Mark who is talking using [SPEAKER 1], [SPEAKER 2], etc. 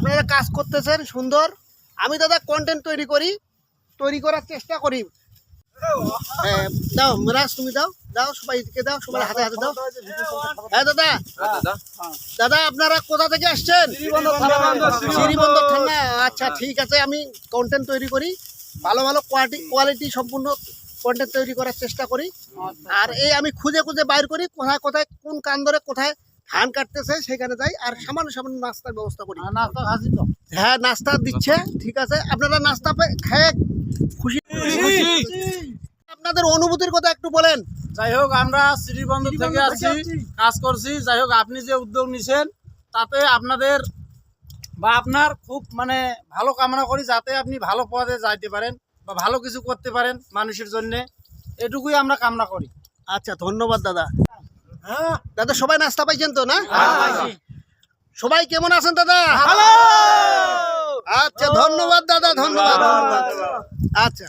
[SPEAKER 1] আপনারা কাজ করতেছেন সুন্দর। আমি দাদা কন্টেন্ট তৈরি করার চেষ্টা করি। দাও মিরাজ, তুমি দাও দাও, সবাইকে দাও, সবাই হাতে হাতে দাও। হ্যাঁ দাদা, দাদা আপনারা কোথা থেকে আসছেন? শ্রীবন্দর থানা। আচ্ছা ঠিক আছে, আমি কন্টেন্ট তৈরি করি, ভালো ভালো কোয়ালিটি সম্পূর্ণ কন্টেন্ট তৈরি করার চেষ্টা করি। আর এই আমি খুঁজে খুঁজে বাইর করি কোথায় কোথায় কোন কান ধরে কোথায় ধান কাটতেছে, সেখানে যাই আর সামান্য সামান্য নাস্তার ব্যবস্থা করি। হ্যাঁ নাস্তা দিচ্ছে, ঠিক আছে। আপনারা নাস্তা খেয়ে খুশি? আপনাদের অনুভূতির কথা একটু বলেন।
[SPEAKER 2] যাই হোক, আমরা শ্রীবন্দর থেকে আসছি, কাজ করছি। যাই হোক, আপনি যে উদ্যোগ নিছেন তাতে আপনাদের বা আপনার খুব মানে ভালো কামনা করি, যাতে আপনি ভালো পদে যাইতে পারেন বা ভালো কিছু করতে পারেন মানুষের জন্য, এটুকুই আমরা কামনা করি।
[SPEAKER 1] আচ্ছা ধন্যবাদ দাদা। দাদা সবাই নাস্তা পাইছেন তো না? সবাই কেমন আছেন দাদা? আচ্ছা ধন্যবাদ দাদা, ধন্যবাদ। আচ্ছা।